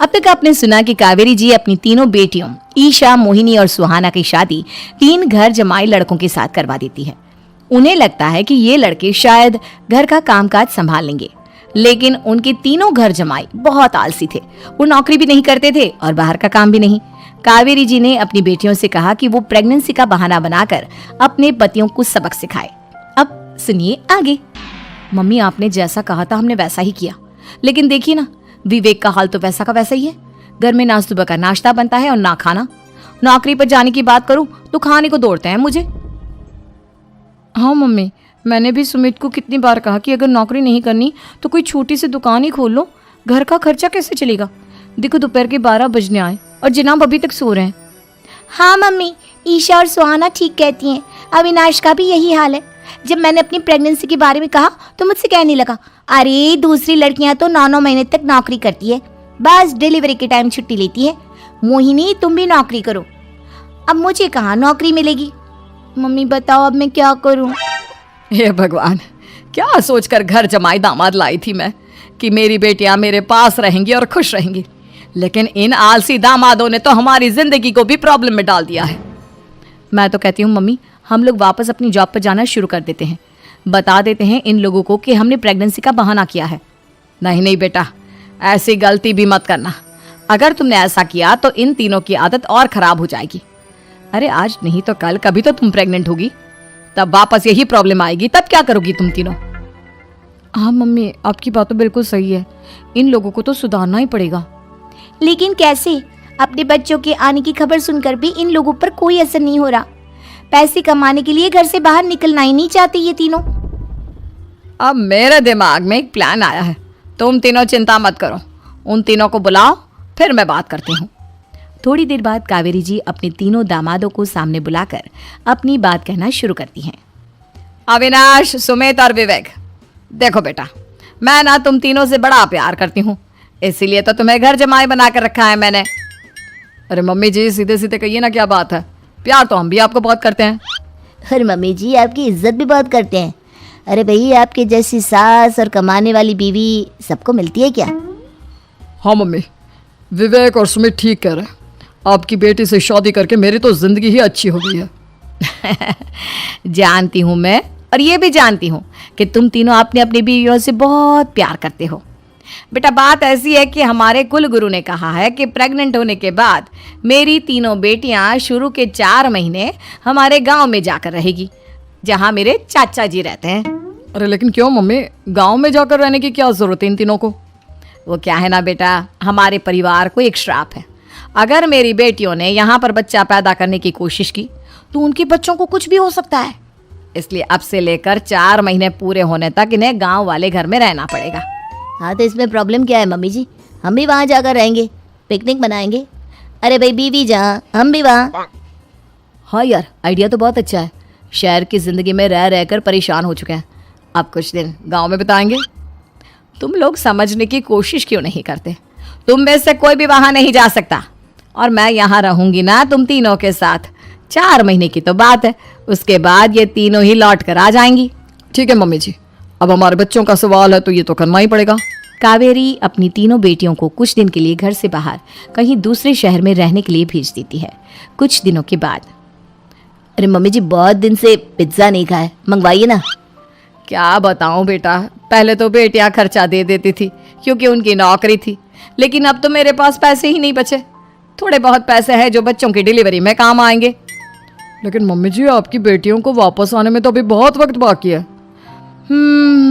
अब तक आपने सुना कि कावेरी जी अपनी तीनों बेटियों ईशा, मोहिनी और सुहाना की शादी 3 घर जमाई लड़कों के साथ करवा देती है। उन्हें लगता है कि ये लड़के शायद घर का कामकाज संभाल लेंगे, लेकिन उनके तीनों घर जमाई बहुत आलसी थे। वो नौकरी भी नहीं करते थे और बाहर का काम भी नहीं। कावेरी जी ने अपनी बेटियों से कहा कि वो प्रेगनेंसी का बहाना बनाकर अपने पतियों को सबक सिखाए। अब सुनिए आगे। मम्मी, आपने जैसा कहा था हमने वैसा ही किया, लेकिन देखिए ना, विवेक का हाल तो वैसा का वैसा ही है। घर में ना सुबह का नाश्ता बनता है और ना खाना। नौकरी पर जाने की बात करूं तो खाने को दौड़ते हैं मुझे। हाँ मम्मी, मैंने भी सुमित को कितनी बार कहा कि अगर नौकरी नहीं करनी तो कोई छोटी सी दुकान ही खोल लो। घर का खर्चा कैसे चलेगा? देखो दोपहर के 12 बजने आए और जनाब अभी तक सो रहे हैं। हाँ मम्मी, ईशा और सुहाना ठीक कहती हैं। अविनाश का भी यही हाल है। जब मैंने अपनी प्रेगनेंसी के बारे में कहा तो मुझसे कहने लगा, अरे दूसरी लड़कियां तो 9-9 महीने तक नौकरी करती है, बस डिलीवरी के टाइम छुट्टी लेती है। मोहिनी, तुम भी नौकरी करो। अब मुझे कहाँ नौकरी मिलेगी? मम्मी बताओ अब मैं क्या करूँ? हे भगवान, क्या सोचकर घर जमाई दामाद लाई थी मैं कि मेरी बेटियां मेरे पास रहेंगी और खुश रहेंगी, लेकिन इन आलसी दामादों ने तो हमारी जिंदगी को भी प्रॉब्लम में डाल दिया है। मैं तो कहती हूँ मम्मी, हम लोग वापस अपनी जॉब पर जाना शुरू कर देते हैं। बता देते हैं इन लोगों को कि हमने प्रेगनेंसी का बहाना किया है। नहीं नहीं बेटा, ऐसी गलती भी मत करना। अगर तुमने ऐसा किया तो इन तीनों की आदत और खराब हो जाएगी। अरे आज नहीं तो कल कभी तो तुम प्रेग्नेंट होगी, तब वापस यही प्रॉब्लम आएगी। तब क्या करोगी तुम तीनों? हाँ मम्मी, आपकी बात तो बिल्कुल सही है। इन लोगों को तो सुधारना ही पड़ेगा। लेकिन कैसे? अपने बच्चों के आने की खबर सुनकर भी इन लोगों पर कोई असर नहीं हो रहा। पैसे कमाने के लिए घर से बाहर निकलना ही नहीं चाहते ये तीनों। अब मेरे दिमाग में एक प्लान आया है। तुम तीनों चिंता मत करो, उन तीनों को बुलाओ, फिर मैं बात करती हूँ। थोड़ी देर बाद कावेरी जी अपने तीनों दामादों को सामने बुलाकर अपनी बात कहना शुरू करती हैं। अविनाश, सुमित और विवेक, देखो बेटा, मैं ना तुम तीनों से बड़ा प्यार करती हूँ, इसीलिए तो तुम्हें घर जमाई बना कर रखा है मैंने। अरे मम्मी जी, सीधे सीधे कहिए ना, क्या बात है? प्यार तो हम भी आपको बहुत करते हैं। अरे मम्मी जी, आपकी इज्जत भी बहुत करते हैं। अरे भैया, आपके जैसी सास और कमाने वाली बीवी सबको मिलती है क्या? हाँ मम्मी, विवेक और सुमित ठीक कह रहे हैं। आपकी बेटी से शादी करके मेरी तो जिंदगी ही अच्छी हो गई है। जानती हूँ मैं, और ये भी जानती हूँ कि तुम तीनों अपने अपनी बीवियों से बहुत प्यार करते हो। बेटा, बात ऐसी है कि हमारे कुल गुरु ने कहा है कि प्रेग्नेंट होने के बाद मेरी तीनों बेटियां शुरू के 4 महीने हमारे गांव में जाकर रहेगी, जहां मेरे चाचा जी रहते हैं। अरे लेकिन क्यों मम्मी, गांव में जाकर रहने की क्या जरूरत है इन तीनों को? वो क्या है ना बेटा, हमारे परिवार को एक श्राप है। अगर मेरी बेटियों ने यहाँ पर बच्चा पैदा करने की कोशिश की तो उनके बच्चों को कुछ भी हो सकता है। इसलिए अब से लेकर 4 महीने पूरे होने तक इन्हें गांव वाले घर में रहना पड़ेगा। हाँ तो इसमें प्रॉब्लम क्या है मम्मी जी? हम भी वहाँ जाकर रहेंगे, पिकनिक मनाएंगे। अरे भाई, बीवी जहाँ हम भी वहाँ। हाँ यार, आइडिया तो बहुत अच्छा है। शहर की ज़िंदगी में रह रहकर परेशान हो चुके हैं, अब कुछ दिन गांव में बिताएंगे। तुम लोग समझने की कोशिश क्यों नहीं करते? तुम में से कोई भी वहाँ नहीं जा सकता, और मैं यहाँ रहूँगी ना तुम तीनों के साथ। 4 महीने की तो बात है, उसके बाद ये तीनों ही लौट कर आ जाएंगी। ठीक है मम्मी जी, अब हमारे बच्चों का सवाल है तो ये तो करना ही पड़ेगा। कावेरी अपनी तीनों बेटियों को कुछ दिन के लिए घर से बाहर कहीं दूसरे शहर में रहने के लिए भेज देती है। कुछ दिनों के बाद, अरे मम्मी जी, बहुत दिन से पिज्ज़ा नहीं खाया, मंगवाइए ना। क्या बताऊं बेटा, पहले तो बेटियां खर्चा दे देती थी क्योंकि उनकी नौकरी थी, लेकिन अब तो मेरे पास पैसे ही नहीं बचे। थोड़े बहुत पैसे हैं जो बच्चों की डिलीवरी में काम आएंगे। लेकिन मम्मी जी, आपकी बेटियों को वापस आने में तो अभी बहुत वक्त बाकी है।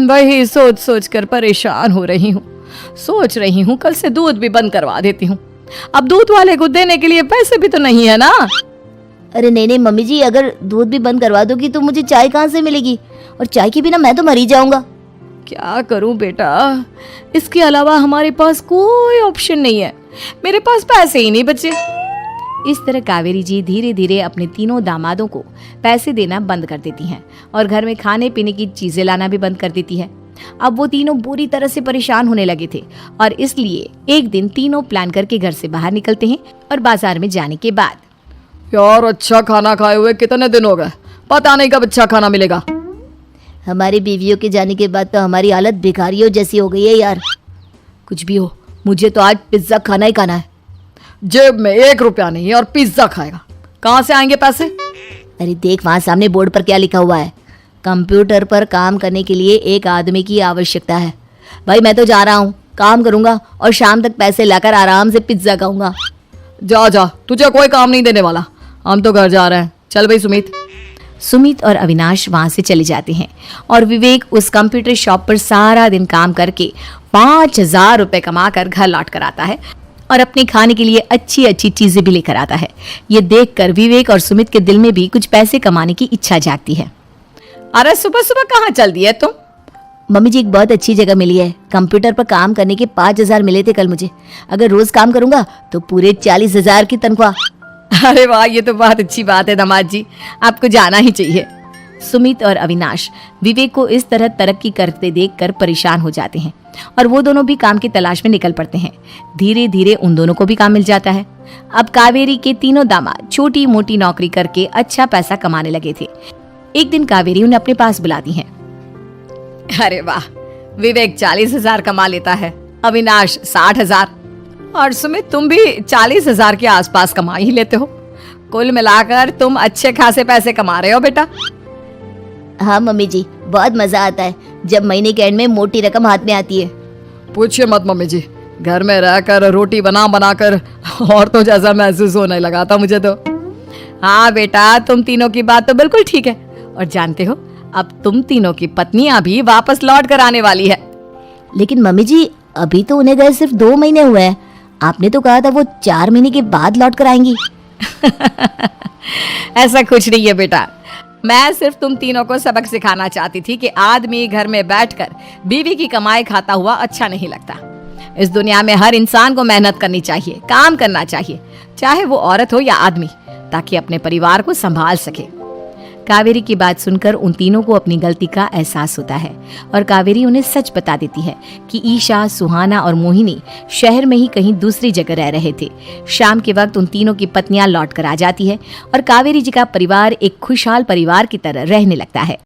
वही सोच सोच कर परेशान हो रही हूँ। सोच रही हूँ कल से दूध भी बंद करवा देती हूँ। अब दूध वाले को देने के लिए पैसे भी तो नहीं है ना। अरे नहीं नहीं मम्मी जी, अगर दूध भी बंद करवा दोगी तो मुझे चाय कहाँ से मिलेगी? और चाय के बिना मैं तो मर ही जाऊंगा। क्या करूं बेटा, इसके अलावा हमारे पास कोई ऑप्शन नहीं है। मेरे पास पैसे ही नहीं बचे। इस तरह कावेरी जी धीरे धीरे अपने तीनों दामादों को पैसे देना बंद कर देती हैं और घर में खाने पीने की चीजें लाना भी बंद कर देती है। अब वो तीनों बुरी तरह से परेशान होने लगे थे और इसलिए एक दिन तीनों प्लान करके घर से बाहर निकलते हैं और बाजार में जाने के बाद, यार अच्छा खाना खाए हुए कितने दिन हो गए, पता नहीं कब अच्छा खाना मिलेगा। हमारी बीवियों के जाने के बाद तो हमारी हालत भिखारियों जैसी हो गई है यार। कुछ भी हो, मुझे तो आज पिज्जा खाना ही खाना है। जेब में 1 रुपया नहीं है और पिज्जा खाएगा, कहाँ से आएंगे पैसे? अरे देख वहाँ सामने बोर्ड पर क्या लिखा हुआ है, कंप्यूटर पर काम करने के लिए एक आदमी की आवश्यकता है। भाई मैं तो जा रहा हूँ, काम करूँगा और शाम तक पैसे लाकर आराम से पिज्जा खाऊंगा। जा जा, तुझे कोई काम नहीं देने वाला, हम तो घर जा रहे हैं। चल भाई सुमित। सुमित और अविनाश वहां से चले जाते हैं और विवेक उस कंप्यूटर शॉप पर सारा दिन काम करके 5,000 रुपए कमाकर घर लौट कर आता है और अपने खाने के लिए अच्छी अच्छी चीजें भी लेकर आता है। ये देखकर विवेक और सुमित के दिल में भी कुछ पैसे कमाने की इच्छा जागती है। अरे सुबह सुबह कहाँ चल दी है तुम? मम्मी जी एक बहुत अच्छी जगह मिली है, कंप्यूटर पर काम करने के 5,000 मिले थे कल मुझे। अगर रोज काम करूंगा तो पूरे 40,000 की तनख्वाह। अरे वाह, ये तो बहुत अच्छी बात है दामाद जी, आपको जाना ही चाहिए। सुमित और अविनाश विवेक को इस तरह तरक्की करते देखकर परेशान हो जाते हैं और वो दोनों भी काम की तलाश में निकल पड़ते हैं। धीरे धीरे उन दोनों को भी काम मिल जाता है। अब कावेरी के तीनों दामाद छोटी मोटी नौकरी करके अच्छा पैसा कमाने लगे थे। एक दिन कावेरी उन्हें अपने पास बुलाती है। अरे वाह, विवेक 40,000 कमा लेता है, अविनाश 60,000 और सुमित तुम भी 40,000 के आसपास कमा ही लेते हो। कुल मिलाकर तुम अच्छे खासे पैसे कमा रहे हो बेटा। हाँ मम्मी जी, बहुत मजा आता है जब महीने के एंड में मोटी रकम हाथ में आती है। पूछिए मत मम्मी जी, घर में रहकर रोटी बना बनाकर और तो जैसा महसूस होने लगा था मुझे तो। हाँ बेटा, तुम तीनों की बात तो बिल्कुल ठीक है। और जानते हो, अब तुम तीनों की पत्नियां भी वापस लौट कर आने वाली है। लेकिन मम्मी जी अभी तो उन्हें गए सिर्फ 2 महीने हुए हैं, आपने तो कहा था वो 4 महीने के बाद लौट कर आएंगी। ऐसा कुछ नहीं है बेटा, मैं सिर्फ तुम तीनों को सबक सिखाना चाहती थी कि आदमी घर में बैठकर बीवी की कमाई खाता हुआ अच्छा नहीं लगता। इस दुनिया में हर इंसान को मेहनत करनी चाहिए, काम करना चाहिए, चाहे वो औरत हो या आदमी, ताकि अपने परिवार को संभाल सके। कावेरी की बात सुनकर उन तीनों को अपनी गलती का एहसास होता है और कावेरी उन्हें सच बता देती है कि ईशा, सुहाना और मोहिनी शहर में ही कहीं दूसरी जगह रह रहे थे। शाम के वक्त उन तीनों की पत्नियां लौट कर आ जाती है और कावेरी जी का परिवार एक खुशहाल परिवार की तरह रहने लगता है।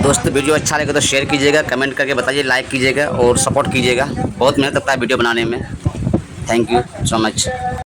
दोस्तों वीडियो अच्छा लगे तो शेयर कीजिएगा, कमेंट करके बताइए, लाइक कीजिएगा और सपोर्ट कीजिएगा। बहुत मेहनत लगता है वीडियो बनाने में। Thank you so much.